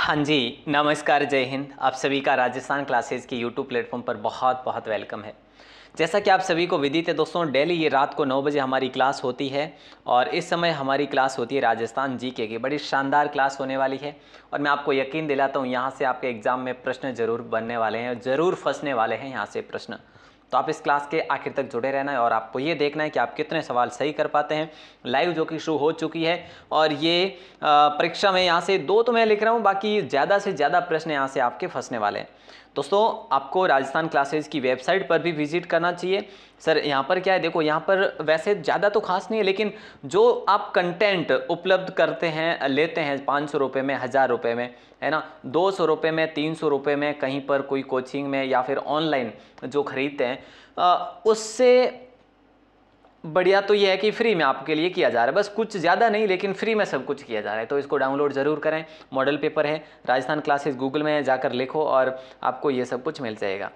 हाँ जी, नमस्कार, जय हिंद। आप सभी का राजस्थान क्लासेस की यूट्यूब प्लेटफॉर्म पर बहुत बहुत वेलकम है। जैसा कि आप सभी को विदित है दोस्तों, डेली ये रात को 9 बजे हमारी क्लास होती है और इस समय हमारी क्लास होती है राजस्थान जीके की। बड़ी शानदार क्लास होने वाली है और मैं आपको यकीन दिलाता हूँ यहाँ से आपके एग्जाम में प्रश्न जरूर बनने वाले हैं, ज़रूर फंसने वाले हैं यहाँ से प्रश्न। तो आप इस क्लास के आखिर तक जुड़े रहना है और आपको ये देखना है कि आप कितने सवाल सही कर पाते हैं। लाइव जो कि शुरू हो चुकी है और ये परीक्षा में यहाँ से 2 तो मैं लिख रहा हूँ, बाकी ज़्यादा से ज़्यादा प्रश्न यहाँ से आपके फंसने वाले हैं। दोस्तों, आपको राजस्थान क्लासेज की वेबसाइट पर भी विजिट करना चाहिए। सर यहाँ पर क्या है, देखो यहाँ पर वैसे ज़्यादा तो खास नहीं है, लेकिन जो आप कंटेंट उपलब्ध करते हैं, लेते हैं 500 रुपये में, 1000 रुपये में, है ना, 200 रुपये में, 300 रुपये में, कहीं पर कोई कोचिंग में या फिर ऑनलाइन जो खरीदते हैं, उससे बढ़िया तो ये है कि फ्री में आपके लिए किया जा रहा है। बस कुछ ज़्यादा नहीं, लेकिन फ्री में सब कुछ किया जा रहा है। तो इसको डाउनलोड ज़रूर करें। मॉडल पेपर है, राजस्थान क्लासेस गूगल में जाकर लिखो और आपको ये सब कुछ मिल जाएगा।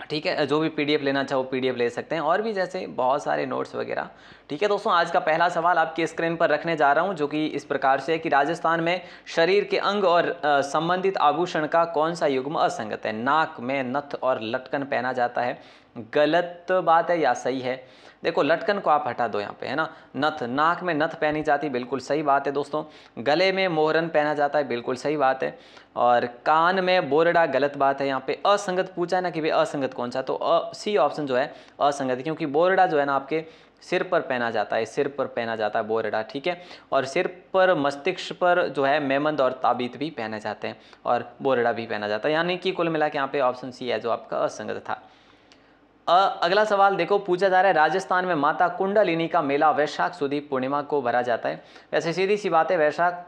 ठीक है, जो भी पीडीएफ लेना चाहो पीडीएफ ले सकते हैं, और भी जैसे बहुत सारे नोट्स वगैरह। ठीक है दोस्तों, आज का पहला सवाल आपकी स्क्रीन पर रखने जा रहा हूं, जो कि इस प्रकार से है कि राजस्थान में शरीर के अंग और संबंधित आभूषण का कौन सा युग्म असंगत है। नाक में नथ और लटकन पहना जाता है, गलत बात है या सही है? देखो, लटकन को आप हटा दो यहाँ पे, है ना। नथ, नाक में नथ पहनी जाती, बिल्कुल सही बात है दोस्तों। गले में मोहरन पहना जाता है, बिल्कुल सही बात है। और कान में बोरडा, गलत बात है। यहाँ पे असंगत पूछा है ना कि भाई असंगत कौन सा, तो सी ऑप्शन जो है असंगत, क्योंकि बोरडा जो है ना आपके सिर पर पहना जाता है, सिर पर पहना जाता है बोरडा। ठीक है, और सिर पर, मस्तिष्क पर जो है मेमंद और ताबीत भी पहने जाते हैं और बोरडा भी पहना जाता है, यानी कि कुल मिला के यहाँ पे ऑप्शन सी है जो आपका असंगत था। अगला सवाल देखो, पूछा जा रहा है राजस्थान में माता कुंडलिनी का मेला वैशाख सुदी पूर्णिमा को भरा जाता है। वैसे सीधी सी बात है, वैशाख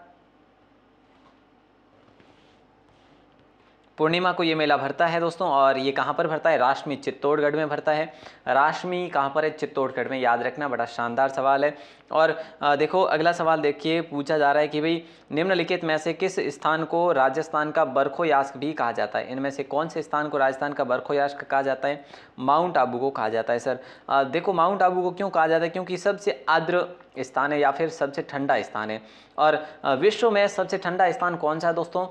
पूर्णिमा को ये मेला भरता है दोस्तों। और ये कहाँ पर भरता है? राष्ट्रमी चित्तौड़गढ़ में भरता है। राष्ट्रमी कहाँ पर है? चित्तौड़गढ़ में, याद रखना, बड़ा शानदार सवाल है। और देखो अगला सवाल देखिए, पूछा जा रहा है कि भाई निम्नलिखित में से किस स्थान को राजस्थान का बरखोयास्क भी कहा जाता है? इनमें से कौन से स्थान को राजस्थान का बरखोयास्क कहा जाता है? माउंट आबू को कहा जाता है सर। देखो, माउंट आबू को क्यों कहा जाता है? क्योंकि सबसे आर्द्र स्थान है या फिर सबसे ठंडा स्थान है। और विश्व में सबसे ठंडा स्थान कौन सा है दोस्तों?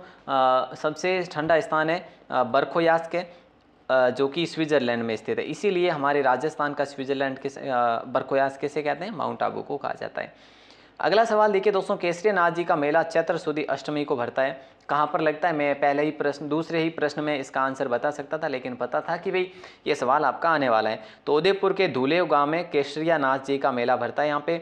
सबसे ठंडा स्थान है बरखोयास्क के, जो कि स्विट्जरलैंड में स्थित है। इसीलिए हमारे राजस्थान का स्विट्जरलैंड किस बरखोयास्क किसे कहते हैं? माउंट आबू को कहा जाता है। अगला सवाल देखिए दोस्तों, केसरी नाथ जी का मेला चैत्र सुदी अष्टमी को भरता है, कहाँ पर लगता है? मैं पहले ही प्रश्न, दूसरे ही प्रश्न में इसका आंसर बता सकता था, लेकिन पता था कि भाई ये सवाल आपका आने वाला है। तो उदयपुर के धुलेव गांव में केसरिया नाथ जी का मेला भरता है यहाँ पे,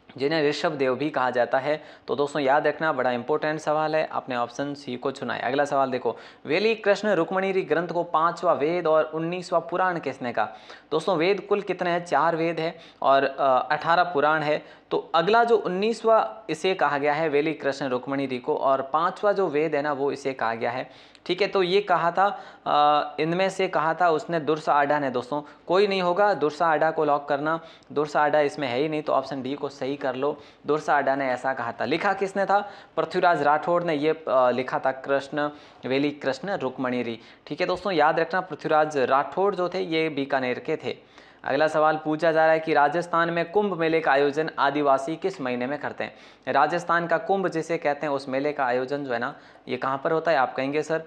जिन्हें ऋषभ देव भी कहा जाता है। तो दोस्तों याद रखना, बड़ा इंपॉर्टेंट सवाल है, आपने ऑप्शन सी को चुना है। अगला सवाल देखो, वेली कृष्ण रुक्मणी ग्रंथ को 5वां वेद और 19वां पुराण किसने कहा? दोस्तों वेद कुल कितने हैं? 4 वेद है और 18 पुराण है। तो अगला जो 19वां इसे कहा गया है वेली कृष्ण रुक्मणी को, और 5वां जो वेद है ना वो इसे कहा गया है। ठीक है, तो ये कहा था, इनमें से कहा था उसने दुर्सा आडा ने। दोस्तों कोई नहीं होगा, दुर्सा आडा को लॉक करना। दुर्सा आडा इसमें है ही नहीं, तो ऑप्शन डी को सही कर लो। दुर्सा आडा ने ऐसा कहा था। लिखा किसने था? पृथ्वीराज राठौड़ ने ये लिखा था, कृष्ण वेली कृष्ण रुक्मणी। ठीक है दोस्तों, याद रखना, पृथ्वीराज राठौड़ जो थे ये बीकानेर के थे। अगला सवाल पूछा जा रहा है कि राजस्थान में कुंभ मेले का आयोजन आदिवासी किस महीने में करते हैं? राजस्थान का कुंभ जिसे कहते हैं उस मेले का आयोजन जो है ना, ये कहाँ पर होता है? आप कहेंगे सर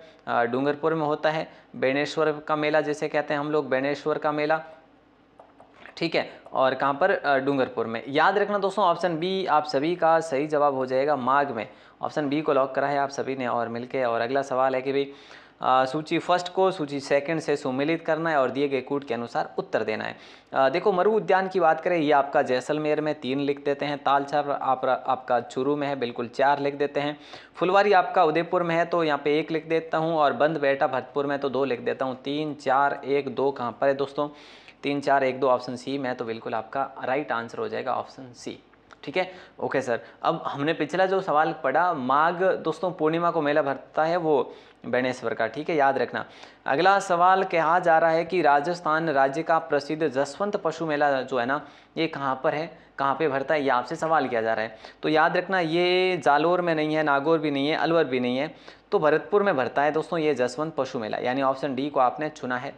डूंगरपुर में होता है। बेणेश्वर का मेला जिसे कहते हैं हम लोग, बेणेश्वर का मेला, ठीक है, और कहाँ पर? डूंगरपुर में। याद रखना दोस्तों, ऑप्शन बी आप सभी का सही जवाब हो जाएगा, माघ में। ऑप्शन बी को लॉक करा है आप सभी ने और मिलके। और अगला सवाल है कि भाई सूची फर्स्ट को सूची सेकंड से सुमेलित करना है और दिए गए कूट के अनुसार उत्तर देना है। देखो, मरु उद्यान की बात करें, ये आपका जैसलमेर में 3 लिख देते हैं। तालछाप आपका चूरू में है, बिल्कुल 4 लिख देते हैं। फुलवारी आपका उदयपुर में है, तो यहाँ पे 1 लिख देता हूँ। और बंद बेटा भरतपुर में तो 2 लिख देता हूँ। 3 4 1 2 कहाँ पर है दोस्तों? 3 4 1 2 ऑप्शन सी में, तो बिल्कुल आपका राइट आंसर हो जाएगा ऑप्शन सी। ठीक है, ओके सर। अब हमने पिछला जो सवाल पढ़ा, माघ दोस्तों पूर्णिमा को मेला भरता है वो बेणेश्वर का। ठीक है, याद रखना। अगला सवाल कहा जा रहा है कि राजस्थान राज्य का प्रसिद्ध जसवंत पशु मेला जो है ना, ये कहाँ पर है, कहाँ पे भरता है, ये आपसे सवाल किया जा रहा है। तो याद रखना, ये जालोर में नहीं है, नागौर भी नहीं है, अलवर भी नहीं है, तो भरतपुर में भरता है दोस्तों ये जसवंत पशु मेला, यानी ऑप्शन डी को आपने चुना है।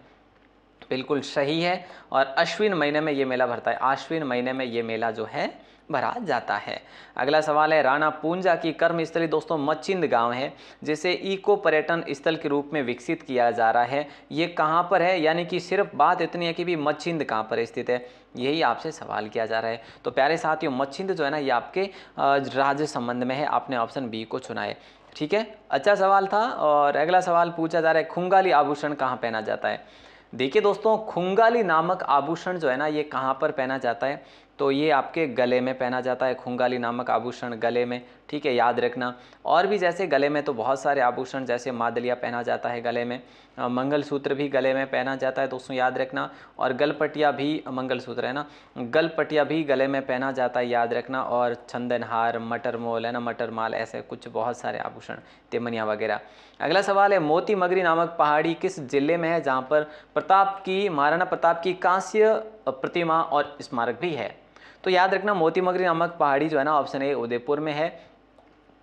बिल्कुल सही है। और अश्विन महीने में ये मेला भरता है, आश्विन महीने में ये मेला जो है भरा जाता है। अगला सवाल है, राणा पूंजा की कर्मस्थली दोस्तों मचिंद गांव है, जिसे इको पर्यटन स्थल के रूप में विकसित किया जा रहा है। ये कहाँ पर है, यानी कि सिर्फ बात इतनी है कि भी मचिंद कहाँ पर स्थित है, यही आपसे सवाल किया जा रहा है। तो प्यारे साथियों, मचिंद जो है ना, ये आपके राज्य संबंध में है, आपने ऑप्शन बी को चुना है। ठीक है, अच्छा सवाल था। और अगला सवाल पूछा जा रहा है, खुंगाली आभूषण कहाँ पहना जाता है। देखिए दोस्तों, खुंगाली नामक आभूषण जो है ना, ये कहाँ पर पहना जाता है, तो ये आपके गले में पहना जाता है। खुंगाली नामक आभूषण गले में, ठीक है, याद रखना। और भी जैसे गले में तो बहुत सारे आभूषण, जैसे मादलिया पहना जाता है गले में, मंगलसूत्र भी गले में पहना जाता है दोस्तों, याद रखना। और गलपटिया भी, मंगलसूत्र है ना, गलपटिया भी गले में पहना जाता है, याद रखना। और चंदनहार, मटर मोल है ना, मटर माल, ऐसे कुछ बहुत सारे आभूषण, तिमनिया वगैरह। अगला सवाल है, मोती मगरी नामक पहाड़ी किस जिले में है, जहाँ पर महाराणा प्रताप की कांस्य प्रतिमा और स्मारक भी है। तो याद रखना, मोती मगरी नामक पहाड़ी जो है ना, ऑप्शन ए उदयपुर में है,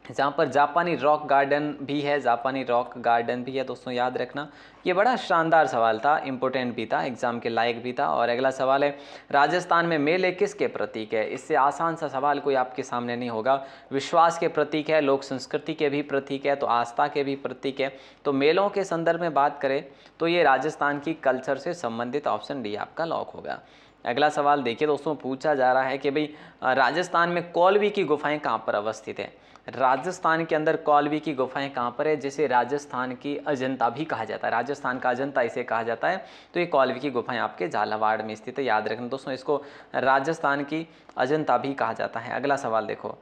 जहाँ पर जापानी रॉक गार्डन भी है, जापानी रॉक गार्डन भी है दोस्तों, याद रखना। ये बड़ा शानदार सवाल था, इंपॉर्टेंट भी था, एग्जाम के लायक भी था। और अगला सवाल है, राजस्थान में मेले किसके प्रतीक है। इससे आसान सा सवाल कोई आपके सामने नहीं होगा। विश्वास के प्रतीक है, लोक संस्कृति के भी प्रतीक है, तो आस्था के भी प्रतीक है। तो मेलों के संदर्भ में बात करें तो ये राजस्थान की कल्चर से संबंधित ऑप्शन डी आपका लॉक होगा। अगला सवाल देखिए दोस्तों, पूछा जा रहा है कि भाई राजस्थान में कौलवी की गुफाएं कहाँ पर अवस्थित है। राजस्थान के अंदर कौलवी की गुफाएं कहाँ पर है, जिसे राजस्थान की अजंता भी कहा जाता है, राजस्थान का अजंता इसे कहा जाता है। तो ये कौलवी की गुफाएं आपके झालावाड़ में स्थित है, याद रखना दोस्तों, इसको राजस्थान की अजंता भी कहा जाता है। अगला सवाल देखो,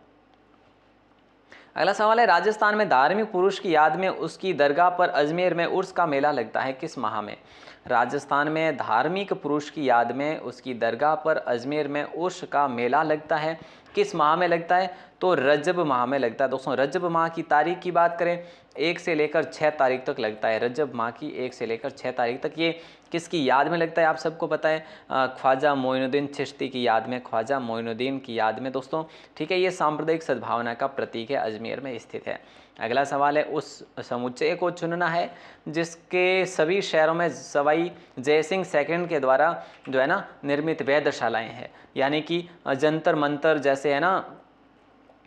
अगला सवाल है, राजस्थान में धार्मिक पुरुष की याद में उसकी दरगाह पर अजमेर में उर्स का मेला लगता है, किस माह में। राजस्थान में धार्मिक पुरुष की याद में उसकी दरगाह पर अजमेर में उर्स का मेला लगता है, किस माह में लगता है, तो रजब माह में लगता है दोस्तों। रजब माह की तारीख की बात करें, 1 से लेकर 6 तारीख तक लगता है, रजब माह की 1 से लेकर 6 तारीख तक। ये किसकी याद में लगता है, आप सबको पता है, ख्वाजा मोइनुद्दीन चिश्ती की याद में, ख्वाजा मोइनुद्दीन की याद में दोस्तों, ठीक है। ये सांप्रदायिक सद्भावना का प्रतीक है, अजमेर में स्थित है। अगला सवाल है, उस समुच्चय को चुनना है जिसके सभी शहरों में सवाई जयसिंह सेकंड के द्वारा जो है ना निर्मित वेधशालाएं हैं, यानी कि जंतर मंतर जैसे है ना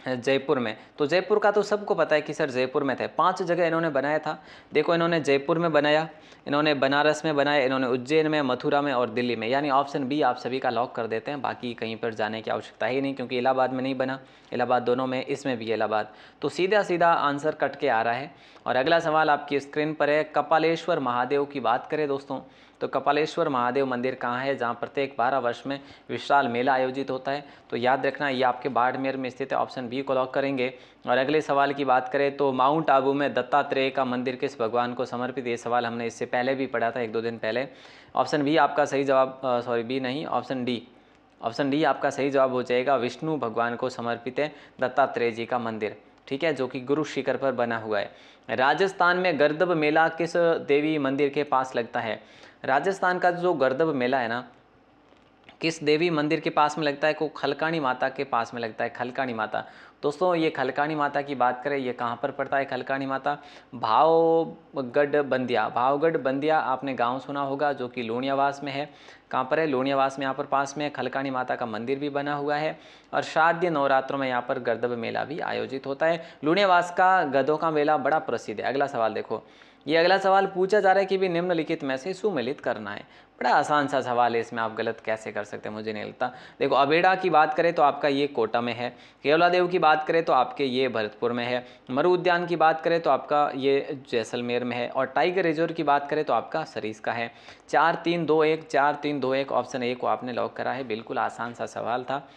जयपुर में। तो जयपुर का तो सबको पता है कि सर जयपुर में थे, 5 जगह इन्होंने बनाया था। देखो, इन्होंने जयपुर में बनाया, इन्होंने बनारस में बनाया, इन्होंने उज्जैन में, मथुरा में और दिल्ली में, यानी ऑप्शन बी आप सभी का लॉक कर देते हैं। बाकी कहीं पर जाने की आवश्यकता ही नहीं, क्योंकि इलाहाबाद में नहीं बना, इलाहाबाद दोनों में, इसमें भी इलाहाबाद। तो सीधा सीधा आंसर कट के आ रहा है। और अगला सवाल आपकी स्क्रीन पर है, कपालेश्वर महादेव की बात करें दोस्तों, तो कपालेश्वर महादेव मंदिर कहाँ है, जहाँ प्रत्येक 12 वर्ष में विशाल मेला आयोजित होता है। तो याद रखना, ये आपके बाड़मेर में स्थित है, ऑप्शन बी को लॉक करेंगे। और अगले सवाल की बात करें तो माउंट आबू में दत्तात्रेय का मंदिर किस भगवान को समर्पित। ये सवाल हमने इससे पहले भी पढ़ा था, 1-2 दिन पहले। ऑप्शन बी आपका सही जवाब, सॉरी बी नहीं, ऑप्शन डी आपका सही जवाब हो जाएगा। विष्णु भगवान को समर्पित है दत्तात्रेय जी का मंदिर, ठीक है, जो कि गुरु शिखर पर बना हुआ है। राजस्थान में गर्दभ मेला किस देवी मंदिर के पास लगता है। राजस्थान का जो गर्दभ मेला है ना, किस देवी मंदिर के पास में लगता है, को खलकाणी माता के पास में लगता है, खलकाणी माता। दोस्तों, ये खलकाणी माता की बात करें, ये कहाँ पर पड़ता है खलकाणी माता, भावगढ़ बंदिया, भावगढ़ बंदिया आपने गांव सुना होगा, जो कि लूणियावास में है। कहाँ पर है, लूणियावास में, यहाँ पर पास में खलकाणी माता का मंदिर भी बना हुआ है। और शारदीय नवरात्रों में यहाँ पर गर्दभ मेला भी आयोजित होता है। लूणियावास का गधों का मेला बड़ा प्रसिद्ध है। अगला सवाल देखो, ये अगला सवाल पूछा जा रहा है कि भी निम्नलिखित में से सुमेलित करना है। बड़ा आसान सा सवाल है, इसमें आप गलत कैसे कर सकते हैं, मुझे नहीं लगता। देखो, अबेड़ा की बात करें तो आपका ये कोटा में है, केवलादेव की बात करें तो आपके ये भरतपुर में है, मरु उद्यान की बात करें तो आपका ये जैसलमेर में है, और टाइगर रिजर्व की बात करें तो आपका सरीस्का है। 4-3-2-1 ऑप्शन ए को आपने लॉक करा है, बिल्कुल आसान सा सवाल था।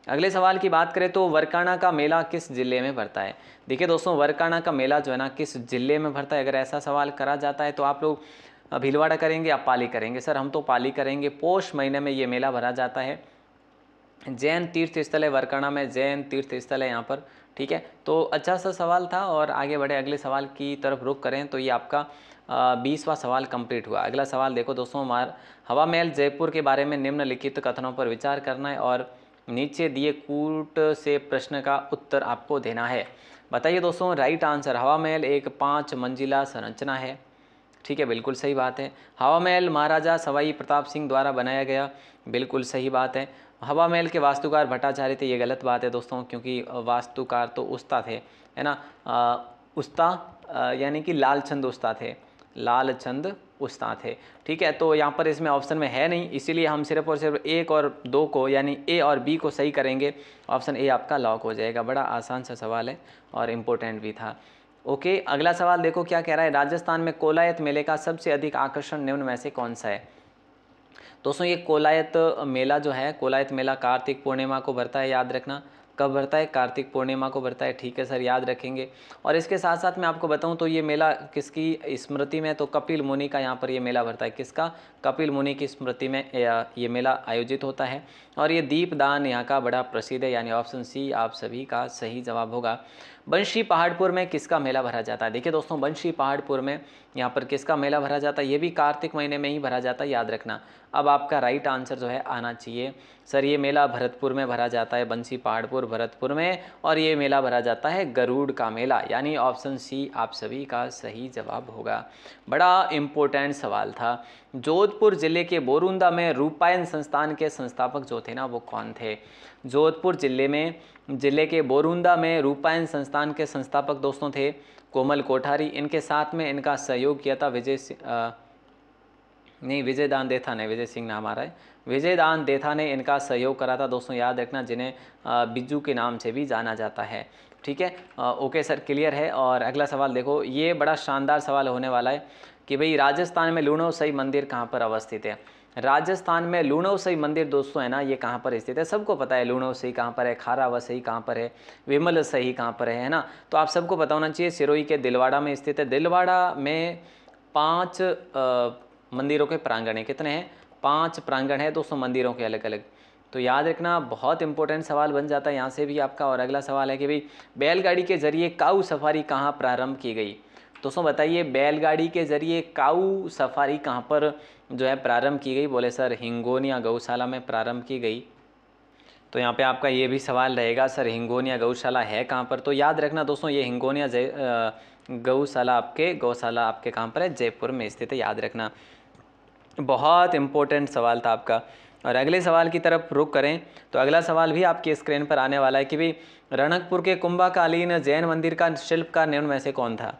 अगले सवाल की बात करें तो वरकाना का मेला किस जिले में भरता है। देखिए दोस्तों, वरकाना का मेला जो है ना किस जिले में भरता है, अगर ऐसा सवाल करा जाता है तो आप लोग भीलवाड़ा करेंगे या पाली करेंगे। सर हम तो पाली करेंगे। पोष महीने में ये मेला भरा जाता है। जैन तीर्थ स्थल है वरकाना में, जैन तीर्थ स्थल है यहाँ पर, ठीक है। तो अच्छा सा सवाल था। और आगे बढ़े, अगले सवाल की तरफ रुख करें तो ये आपका 20वां सवाल कंप्लीट हुआ। अगला सवाल देखो दोस्तों, हवा महल जयपुर के बारे में निम्नलिखित कथनों पर विचार करना है और नीचे दिए कूट से प्रश्न का उत्तर आपको देना है। बताइए दोस्तों, राइट आंसर, हवा महल एक 5 मंजिला संरचना है, ठीक है, बिल्कुल सही बात है। हवा महल महाराजा सवाई प्रताप सिंह द्वारा बनाया गया, बिल्कुल सही बात है। हवा महल के वास्तुकार भट्टाचार्य थे, ये गलत बात है दोस्तों, क्योंकि वास्तुकार तो उस्ता थे, है ना। उस्ता यानी कि लालचंद उस्ता थे, लालचंद उस्ता थे। ठीक है, तो यहाँ पर इसमें ऑप्शन में है नहीं, इसीलिए हम सिर्फ और सिर्फ 1 और 2 को यानी ए और बी को सही करेंगे। ऑप्शन ए आपका लॉक हो जाएगा। बड़ा आसान सा सवाल है और इम्पोर्टेंट भी था। ओके, अगला सवाल देखो क्या कह रहा है। राजस्थान में कोलायत मेले का सबसे अधिक आकर्षण निम्न में से कौन सा है। दोस्तों ये कोलायत मेला जो है, कोलायत मेला कार्तिक पूर्णिमा को भरता है, याद रखना। कब भरता है? कार्तिक पूर्णिमा को भरता है। ठीक है सर, याद रखेंगे। और इसके साथ साथ मैं आपको बताऊं तो ये मेला किसकी स्मृति में, तो कपिल मुनि का यहाँ पर ये मेला भरता है। किसका? कपिल मुनि की स्मृति में ये मेला आयोजित होता है। और ये दीपदान यहाँ का बड़ा प्रसिद्ध है, यानी ऑप्शन सी आप सभी का सही जवाब होगा। बंशी पहाड़पुर में किसका मेला भरा जाता है? देखिए दोस्तों, बंशी पहाड़पुर में यहाँ पर किसका मेला भरा जाता है? ये भी कार्तिक महीने में ही भरा जाता है, याद रखना। अब आपका राइट आंसर जो है आना चाहिए सर, ये मेला भरतपुर में भरा जाता है, बंसी पहाड़पुर भरतपुर में। और ये मेला भरा जाता है गरुड़ का मेला, यानी ऑप्शन सी आप सभी का सही जवाब होगा। बड़ा इम्पोर्टेंट सवाल था। जोधपुर जिले के बोरुंदा में रूपायन संस्थान के संस्थापक जो थे ना, वो कौन थे? जोधपुर जिले के बोरुंदा में रूपायन संस्थान के संस्थापक दोस्तों थे कोमल कोठारी। इनके साथ में इनका सहयोग किया था विजयदान देथा ने, विजय सिंह नाम आ रहा है, विजयदान देथा ने इनका सहयोग करा था दोस्तों, याद रखना, जिन्हें बिज्जू के नाम से भी जाना जाता है। ठीक है, ओके सर, क्लियर है। और अगला सवाल देखो, ये बड़ा शानदार सवाल होने वाला है कि भाई राजस्थान में लूणोसई मंदिर कहाँ पर अवस्थित है। राजस्थान में लूणोसई मंदिर दोस्तों है ना, ये कहाँ पर स्थित है? सबको पता है लूणोसई कहाँ पर है, खारावसई कहाँ पर है, विमलसई कहाँ पर है ना। तो आप सबको पता होना चाहिए, सिरोही के दिलवाड़ा में स्थित है। दिलवाड़ा में 5 मंदिरों के प्रांगण है। कितने हैं? 5 प्रांगण है दोस्तों, मंदिरों के अलग अलग। तो याद रखना, बहुत इंपॉर्टेंट सवाल बन जाता है यहाँ से भी आपका। और अगला सवाल है कि भाई बैलगाड़ी के जरिए काऊ सफारी कहाँ प्रारंभ की गई? दोस्तों बताइए, बैलगाड़ी के जरिए काऊ सफारी कहाँ पर जो है प्रारंभ की गई? बोले सर हिंगोनिया गौशाला में प्रारंभ की गई। तो यहाँ पे आपका ये भी सवाल रहेगा सर हिंगोनिया गौशाला है कहाँ पर? तो याद रखना दोस्तों, ये हिंगोनिया गौशाला आपके कहाँ पर है? जयपुर में स्थित है, याद रखना। बहुत इंपॉर्टेंट सवाल था आपका। और अगले सवाल की तरफ रुख करें तो अगला सवाल भी आपकी स्क्रीन पर आने वाला है कि भाई रणकपुर के कुंभाकालीन जैन मंदिर का शिल्पकार निम्न में से कौन था?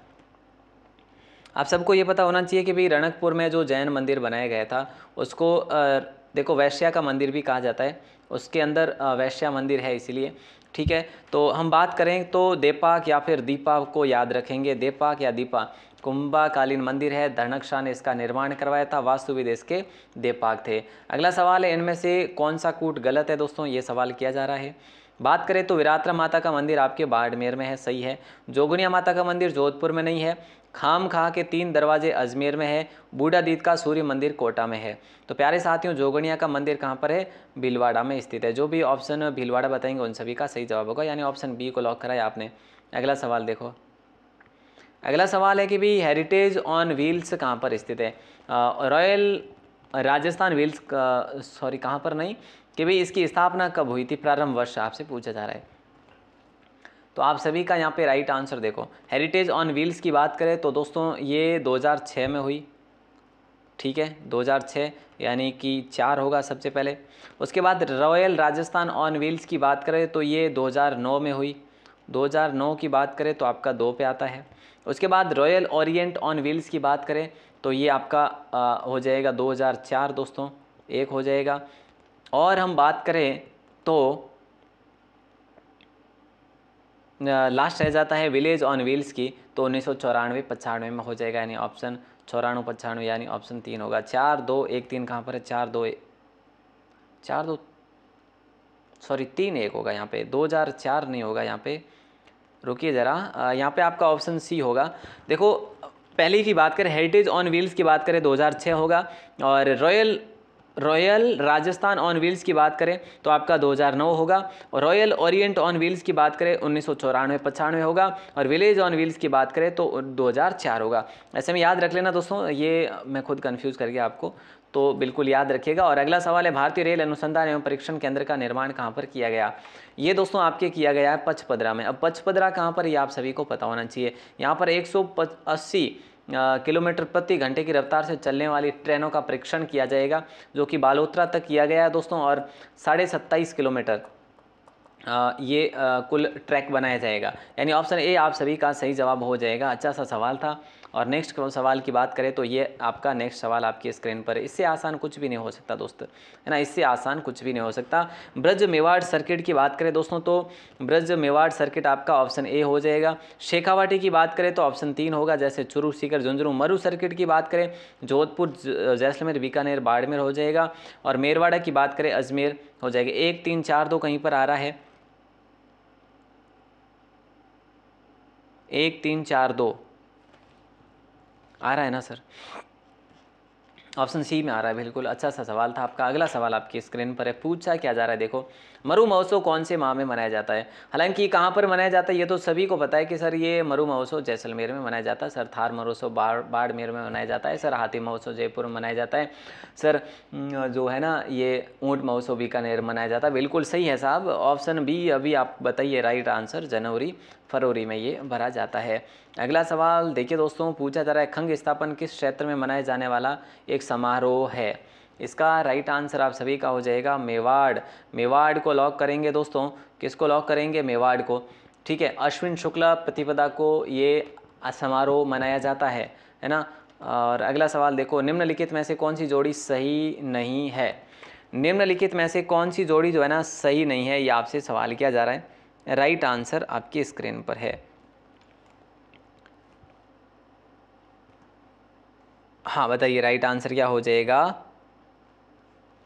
आप सबको ये पता होना चाहिए कि भाई रणकपुर में जो जैन मंदिर बनाया गया था उसको देखो वैश्या का मंदिर भी कहा जाता है, उसके अंदर वैश्या मंदिर है इसीलिए। ठीक है, तो हम बात करें तो देपाक या फिर दीपा को याद रखेंगे, देपाक या दीपा। कुंभाकालीन मंदिर है, धनकशाह ने इसका निर्माण करवाया था, वास्तुविद इसके देपाक थे। अगला सवाल है, इनमें से कौन सा कूट गलत है दोस्तों? ये सवाल किया जा रहा है। बात करें तो विरात्रा माता का मंदिर आपके बाड़मेर में है, सही है। जोगनिया माता का मंदिर जोधपुर में नहीं है। खाम खा के 3 दरवाजे अजमेर में है। बूढ़ा दीद का सूर्य मंदिर कोटा में है। तो प्यारे साथियों, जोगनिया का मंदिर कहाँ पर है? भीलवाड़ा में स्थित है। जो भी ऑप्शन भीलवाड़ा बताएंगे उन सभी का सही जवाब होगा, यानी ऑप्शन बी को लॉक कराया आपने। अगला सवाल देखो, अगला सवाल है कि भाई हेरिटेज ऑन व्हील्स कहाँ पर स्थित है? रॉयल राजस्थान व्हील्स कहाँ पर नहीं, कि भाई इसकी स्थापना कब हुई थी? प्रारंभ वर्ष आपसे पूछा जा रहा है। तो आप सभी का यहाँ पे राइट आंसर देखो, हेरिटेज ऑन व्हील्स की बात करें तो दोस्तों ये 2006 में हुई। ठीक है, 2006 यानी कि 4 होगा सबसे पहले। उसके बाद रॉयल राजस्थान ऑन व्हील्स की बात करें तो ये 2009 में हुई। 2009 की बात करें तो आपका 2 पे आता है। उसके बाद रॉयल ओरिएंट ऑन व्हील्स की बात करें तो ये आपका हो जाएगा 2004 दोस्तों, 1 हो जाएगा। और हम बात करें तो लास्ट रह जाता है विलेज ऑन व्हील्स की, तो 1994-95 में हो जाएगा, यानी ऑप्शन 94-95 यानी ऑप्शन 3 होगा। 4-2-1-3 कहाँ पर है? 3-1 होगा यहाँ पे, 2004 नहीं होगा यहाँ पे, रुकिए ज़रा, यहाँ पे आपका ऑप्शन सी होगा। देखो पहले की बात करें, हेरिटेज ऑन व्हील्स की बात करें 2006 होगा। और रॉयल राजस्थान ऑन व्हील्स की बात करें तो आपका 2009 होगा। और रॉयल ओरिएंट ऑन व्हील्स की बात करें 1994-95 होगा। और विलेज ऑन व्हील्स की बात करें तो 2004 होगा। ऐसे में याद रख लेना दोस्तों, ये मैं खुद कंफ्यूज कर गया आपको, तो बिल्कुल याद रखिएगा। और अगला सवाल है, भारतीय रेल अनुसंधान एवं परीक्षण केंद्र का निर्माण कहाँ पर किया गया? ये दोस्तों आपके किया गया है पचपदरा में। अब पचपदरा कहाँ पर, ये आप सभी को पता होना चाहिए। यहाँ पर 180 किलोमीटर प्रति घंटे की रफ्तार से चलने वाली ट्रेनों का परीक्षण किया जाएगा, जो कि बालोतरा तक किया गया है दोस्तों, और 27.5 किलोमीटर ये कुल ट्रैक बनाया जाएगा। यानी ऑप्शन ए आप सभी का सही जवाब हो जाएगा। अच्छा सा सवाल था। और नेक्स्ट सवाल की बात करें तो ये आपका नेक्स्ट सवाल आपकी स्क्रीन पर है। इससे आसान कुछ भी नहीं हो सकता दोस्त, है ना, इससे आसान कुछ भी नहीं हो सकता। ब्रज मेवाड़ सर्किट की बात करें दोस्तों तो ब्रज मेवाड़ सर्किट आपका ऑप्शन ए हो जाएगा। शेखावाटी की बात करें तो ऑप्शन 3 होगा, जैसे चुरू सीकर झुंझुनू। मरु सर्किट की बात करें जोधपुर जैसलमेर बीकानेर बाड़मेर हो जाएगा। और मेरवाड़ा की बात करें अजमेर हो जाएगा। 1 3 4 2 कहीं पर आ रहा है, 1 3 4 2 आ रहा है ना सर? ऑप्शन सी में आ रहा है बिल्कुल। अच्छा सा सवाल था आपका। अगला सवाल आपकी स्क्रीन पर है, पूछा क्या जा रहा है देखो, मरु महोत्सव कौन से माह में मनाया जाता है? हालांकि कहाँ पर मनाया जाता है ये तो सभी को पता है कि सर ये मरु महोत्सव जैसलमेर में मनाया जाता है सर। थार महोत्सव बाड़मेर में मनाया जाता है सर। हाथी महोत्सव जयपुर में मनाया जाता है सर। जो है ना ये ऊँट महोत्सव बीकानेर मनाया जाता है। बिल्कुल सही है साहब, ऑप्शन बी अभी आप बताइए राइट आंसर, जनवरी फरवरी में ये भरा जाता है। अगला सवाल देखिए दोस्तों, पूछा जा रहा है खंग स्थापन किस क्षेत्र में मनाया जाने वाला एक समारोह है? इसका राइट आंसर आप सभी का हो जाएगा मेवाड़। मेवाड़ को लॉक करेंगे दोस्तों। किसको लॉक करेंगे? मेवाड़ को। ठीक है, अश्विन शुक्ला प्रतिपदा को ये समारोह मनाया जाता है ना। और अगला सवाल देखो, निम्नलिखित में से कौन सी जोड़ी सही नहीं है? निम्नलिखित में से कौन सी जोड़ी जो है ना सही नहीं है, ये आपसे सवाल किया जा रहा है। राइट आंसर आपकी स्क्रीन पर है। हाँ बताइए राइट आंसर क्या हो जाएगा?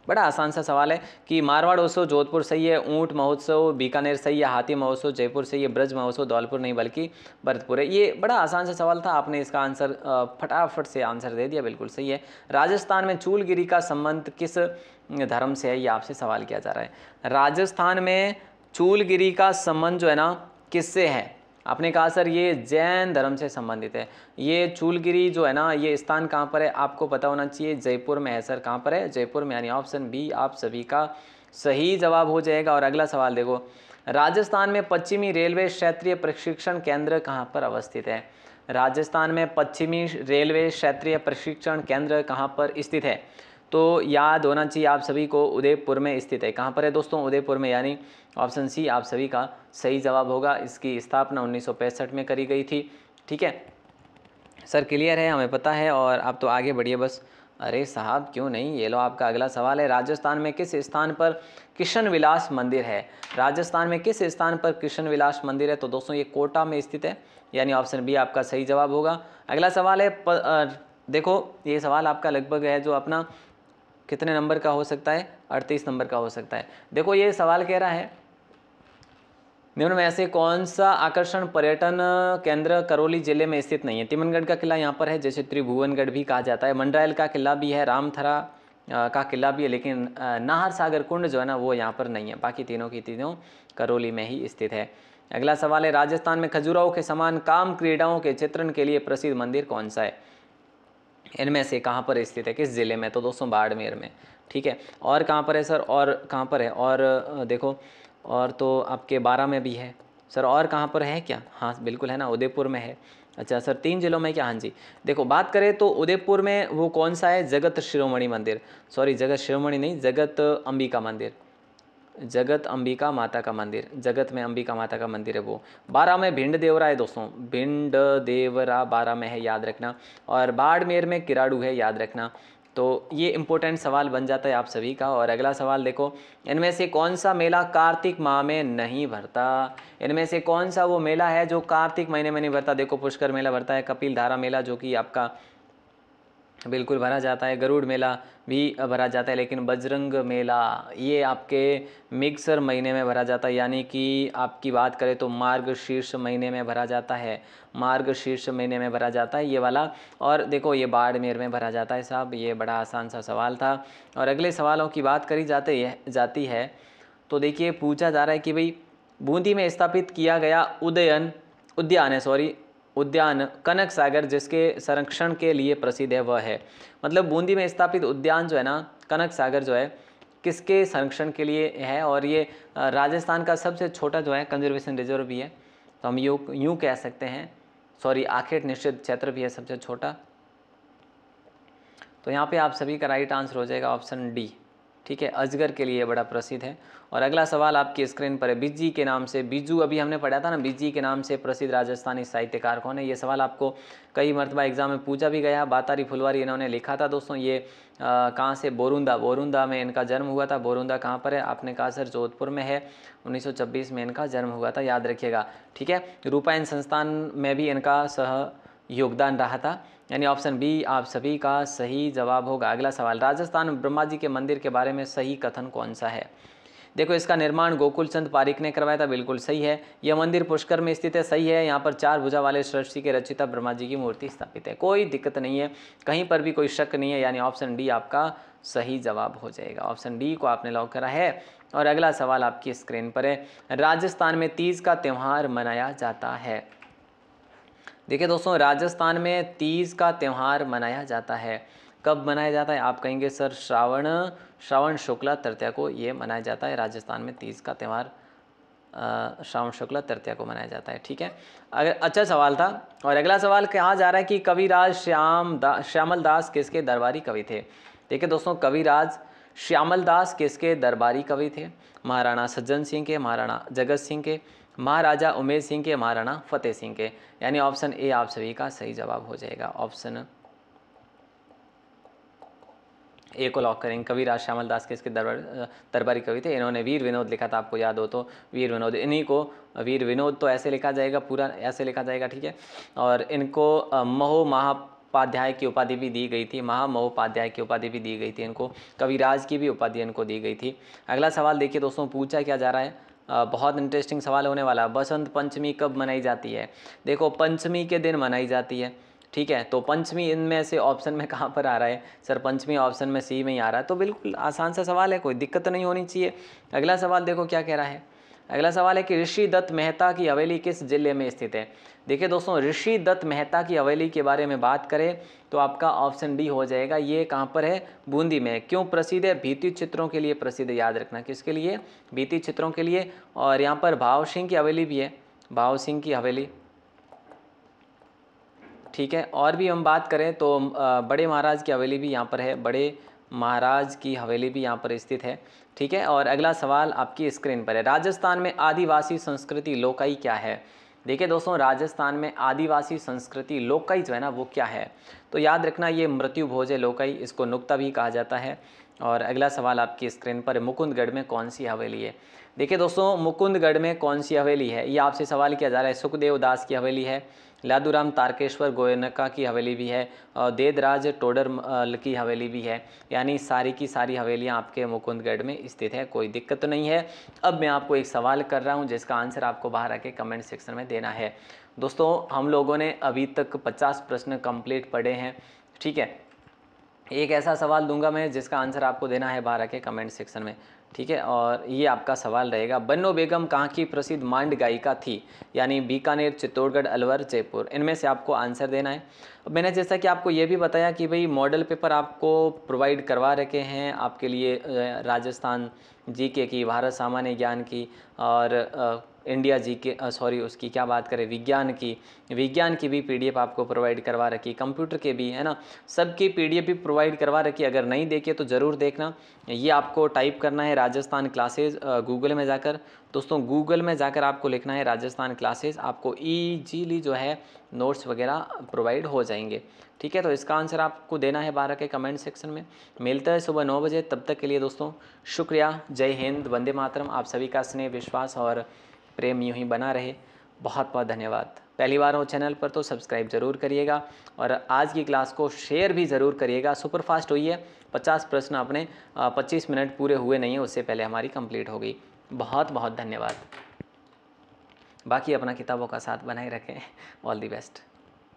बड़ा आसान सा सवाल है कि मारवाड़ उत्सव जोधपुर सही है, ऊंट महोत्सव बीकानेर सही है, हाथी महोत्सव जयपुर सही है, ब्रज महोत्सव धौलपुर नहीं बल्कि भरतपुर है। ये बड़ा आसान सा सवाल था, आपने इसका आंसर फटाफट से आंसर दे दिया, बिल्कुल सही है। राजस्थान में चूलगिरी का संबंध किस धर्म से है, ये आपसे सवाल किया जा रहा है। राजस्थान में चूलगिरी का संबंध जो है ना किससे है? आपने कहा सर ये जैन धर्म से संबंधित है। ये चूलगिरी जो है ना ये स्थान कहाँ पर है आपको पता होना चाहिए, जयपुर में है सर। कहाँ पर है? जयपुर में, यानी ऑप्शन बी आप सभी का सही जवाब हो जाएगा। और अगला सवाल देखो, राजस्थान में पश्चिमी रेलवे क्षेत्रीय प्रशिक्षण केंद्र कहाँ पर अवस्थित है? राजस्थान में पश्चिमी रेलवे क्षेत्रीय प्रशिक्षण केंद्र कहाँ पर स्थित है? तो याद होना चाहिए आप सभी को, उदयपुर में स्थित है। कहाँ पर है दोस्तों? उदयपुर में, यानी ऑप्शन सी आप सभी का सही जवाब होगा। इसकी स्थापना 1965 में करी गई थी। ठीक है सर, क्लियर है, हमें पता है। और आप तो आगे बढ़िए बस। अरे साहब क्यों नहीं, ये लो आपका अगला सवाल है, राजस्थान में किस स्थान पर कृष्ण विलास मंदिर है? राजस्थान में किस स्थान पर कृष्ण विलास मंदिर है? तो दोस्तों ये कोटा में स्थित है, यानी ऑप्शन बी आपका सही जवाब होगा। अगला सवाल है देखो ये सवाल आपका लगभग है जो अपना कितने नंबर का हो सकता है? 38 नंबर का हो सकता है। देखो ये सवाल कह रहा है निम्न में से कौन सा आकर्षण पर्यटन केंद्र करौली जिले में स्थित नहीं है? तिमनगढ़ का किला यहाँ पर है, जैसे त्रिभुवनगढ़ भी कहा जाता है, मंडरायल का किला भी है, रामथरा का किला भी है, लेकिन नाहर सागर कुंड जो है ना वो यहाँ पर नहीं है। बाकी तीनों की तीनों करौली में ही स्थित है। अगला सवाल है, राजस्थान में खजुराहो के समान काम क्रीड़ाओं के चित्रण के लिए प्रसिद्ध मंदिर कौन सा है? इनमें से कहाँ पर स्थित है, किस जिले में? तो दोस्तों बाड़मेर में। ठीक है, और कहाँ पर है सर? और कहाँ पर है? और देखो, और तो आपके 12 में भी है सर। और कहाँ पर है क्या? हाँ बिल्कुल है ना, उदयपुर में है। अच्छा सर 3 जिलों में क्या? हाँ जी। देखो बात करें तो उदयपुर में वो कौन सा है? जगत शिरोमणि मंदिर, सॉरी जगत शिरोमणि नहीं, जगत अंबिका मंदिर, जगत अंबिका माता का मंदिर, जगत में अंबिका माता का मंदिर है वो। 12 में भिंड देवरा है दोस्तों, भिंड देवरा 12 में है, याद रखना। और बाड़मेर में किराड़ू है, याद रखना। तो ये इंपॉर्टेंट सवाल बन जाता है आप सभी का। और अगला सवाल देखो, इनमें से कौन सा मेला कार्तिक माह में नहीं भरता? इनमें से कौन सा वो मेला है जो कार्तिक महीने में नहीं भरता? देखो पुष्कर मेला भरता है, कपिल धारा मेला जो कि आपका बिल्कुल भरा जाता है, गरुड़ मेला भी भरा जाता है, लेकिन बजरंग मेला ये आपके मिक्सर महीने में भरा जाता है, यानी कि आपकी बात करें तो मार्गशीर्ष महीने में भरा जाता है, मार्गशीर्ष महीने में भरा जाता है ये वाला। और देखो ये बाड़मेर में भरा जाता है साहब। ये बड़ा आसान सा सवाल था। और अगले सवालों की बात करी जाती है तो देखिए पूछा जा रहा है कि भाई बूंदी में स्थापित किया गया उद्यान कनक सागर जिसके संरक्षण के लिए प्रसिद्ध है वह है। मतलब बूंदी में स्थापित उद्यान जो है ना कनक सागर जो है किसके संरक्षण के लिए है? और ये राजस्थान का सबसे छोटा जो है कंजर्वेशन रिजर्व भी है, तो हम यूँ कह सकते हैं सॉरी आखेट निषिद्ध क्षेत्र भी है सबसे छोटा। तो यहाँ पे आप सभी का राइट आंसर हो जाएगा ऑप्शन डी। ठीक है, अजगर के लिए बड़ा प्रसिद्ध है। और अगला सवाल आपकी स्क्रीन पर है, बिज्जी के नाम से, बिज्जू अभी हमने पढ़ा था ना, बिज्जी के नाम से प्रसिद्ध राजस्थानी साहित्यकार कौन है? ये सवाल आपको कई मरतबा एग्जाम में पूछा भी गया। बातारी फुलवारी इन्होंने लिखा था दोस्तों। ये कहाँ से? बोरुंदा में इनका जन्म हुआ था। बोरुंदा कहाँ पर है? आपने कहा सर जोधपुर में है। 1926 में इनका जन्म हुआ था, याद रखिएगा। ठीक है, रूपायन संस्थान में भी इनका सह योगदान रहा था, यानी ऑप्शन बी आप सभी का सही जवाब होगा। अगला सवाल, राजस्थान में ब्रह्मा जी के मंदिर के बारे में सही कथन कौन सा है? देखो, इसका निर्माण गोकुल चंद पारिक ने करवाया था, बिल्कुल सही है। यह मंदिर पुष्कर में स्थित है, सही है। यहाँ पर 4 भुजा वाले सृष्टि के रचिता ब्रह्मा जी की मूर्ति स्थापित है, कोई दिक्कत नहीं है, कहीं पर भी कोई शक नहीं है, यानी ऑप्शन डी आपका सही जवाब हो जाएगा। ऑप्शन डी को आपने लॉक करा है। और अगला सवाल आपकी स्क्रीन पर है, राजस्थान में तीज का त्यौहार मनाया जाता है। देखिए दोस्तों, राजस्थान में तीज का त्यौहार मनाया जाता है। कब मनाया जाता है? आप कहेंगे सर श्रावण शुक्ला तृतीया को ये मनाया जाता है। राजस्थान में तीज का त्यौहार श्रावण शुक्ला तृतीया को मनाया जाता है। ठीक है, अगर अच्छा सवाल था। और अगला सवाल कहा जा रहा है कि कविराज श्यामल दास किसके दरबारी कवि थे? देखिए दोस्तों, कविराज श्यामल दास किसके दरबारी कवि थे? महाराणा सज्जन सिंह के, महाराणा जगत सिंह के, महाराजा उमेर सिंह के, महाराणा फतेह सिंह के, यानी ऑप्शन ए आप सभी का सही जवाब हो जाएगा। ऑप्शन ए को लॉक करेंगे। कविराज श्यामल दास के इसके दरबारी कवि थे। इन्होंने वीर विनोद लिखा था, आपको याद हो तो वीर विनोद, इन्हीं को वीर विनोद तो ऐसे लिखा जाएगा, पूरा ऐसे लिखा जाएगा। ठीक है, और इनको महापाध्याय की उपाधि भी दी गई थी, महामहोपाध्याय की उपाधि भी दी गई थी इनको, कविराज की भी उपाधि इनको दी गई थी। अगला सवाल देखिए दोस्तों, पूछा क्या जा रहा है, बहुत इंटरेस्टिंग सवाल होने वाला है। बसंत पंचमी कब मनाई जाती है? देखो, पंचमी के दिन मनाई जाती है। ठीक है, तो पंचमी इनमें से ऑप्शन में कहाँ पर आ रहा है? सर पंचमी ऑप्शन में सी में ही आ रहा है, तो बिल्कुल आसान सा सवाल है, कोई दिक्कत नहीं होनी चाहिए। अगला सवाल देखो क्या कह रहा है। अगला सवाल है कि ऋषि दत्त मेहता की हवेली किस जिले में स्थित है? देखिए दोस्तों, ऋषि दत्त मेहता की हवेली के बारे में बात करें तो आपका ऑप्शन डी हो जाएगा। ये कहाँ पर है? बूंदी में। क्यों प्रसिद्ध है? भित्ति चित्रों के लिए प्रसिद्ध है, याद रखना। किसके लिए? भित्ति चित्रों के लिए। और यहाँ पर भाव सिंह की हवेली भी है, भाव सिंह की हवेली। ठीक है, और भी हम बात करें तो बड़े महाराज की हवेली भी यहाँ पर है, बड़े महाराज की हवेली भी यहाँ पर स्थित है। ठीक है, और अगला सवाल आपकी स्क्रीन पर है, राजस्थान में आदिवासी संस्कृति लोकाई क्या है? देखिए दोस्तों, राजस्थान में आदिवासी संस्कृति लोकाई जो है ना, वो क्या है? तो याद रखना, ये मृत्यु भोज है लोकाई, इसको नुक्ता भी कहा जाता है। और अगला सवाल आपकी स्क्रीन पर, मुकुंदगढ़ में कौन सी हवेली है? देखिए दोस्तों, मुकुंदगढ़ में कौन सी हवेली है, ये आपसे सवाल किया जा रहा है। सुखदेव दास की हवेली है, लादूराम तारकेश्वर गोयनका की हवेली भी है, और देदराज टोडर की हवेली भी है, यानी सारी की सारी हवेलियां आपके मुकुंदगढ़ में स्थित है, कोई दिक्कत नहीं है। अब मैं आपको एक सवाल कर रहा हूं जिसका आंसर आपको बाहर आके कमेंट सेक्शन में देना है। दोस्तों, हम लोगों ने अभी तक 50 प्रश्न कंप्लीट पढ़े हैं। ठीक है, एक ऐसा सवाल दूंगा मैं जिसका आंसर आपको देना है बाहर आके कमेंट सेक्शन में। ठीक है, और ये आपका सवाल रहेगा, बन्नो बेगम कहाँ की प्रसिद्ध मांड गायिका थी? यानी बीकानेर, चित्तौड़गढ़, अलवर, जयपुर, इनमें से आपको आंसर देना है। मैंने जैसा कि आपको ये भी बताया कि भाई मॉडल पेपर आपको प्रोवाइड करवा रखे हैं आपके लिए, राजस्थान जीके की, भारत सामान्य ज्ञान की, और इंडिया जीके सॉरी उसकी क्या बात करें, विज्ञान की भी पीडीएफ आपको प्रोवाइड करवा रखी, कंप्यूटर के भी, है ना, सबकी पीडीएफ भी प्रोवाइड करवा रखी। अगर नहीं देखे तो ज़रूर देखना। ये आपको टाइप करना है राजस्थान क्लासेज गूगल में जाकर। दोस्तों, गूगल में जाकर आपको लिखना है राजस्थान क्लासेज, आपको ईजीली जो है नोट्स वगैरह प्रोवाइड हो जाएंगे। ठीक है, तो इसका आंसर आपको देना है 12 के कमेंट सेक्शन में। मिलता है सुबह 9 बजे, तब तक के लिए दोस्तों शुक्रिया। जय हिंद, वंदे मातरम। आप सभी का स्नेह, विश्वास और प्रेम यूं ही बना रहे। बहुत बहुत धन्यवाद। पहली बार हो चैनल पर तो सब्सक्राइब जरूर करिएगा, और आज की क्लास को शेयर भी ज़रूर करिएगा। सुपरफास्ट हुई है, 50 प्रश्न अपने 25 मिनट पूरे हुए नहीं है, उससे पहले हमारी कंप्लीट हो गई। बहुत बहुत धन्यवाद। बाकी अपना किताबों का साथ बनाए रखें। All the best.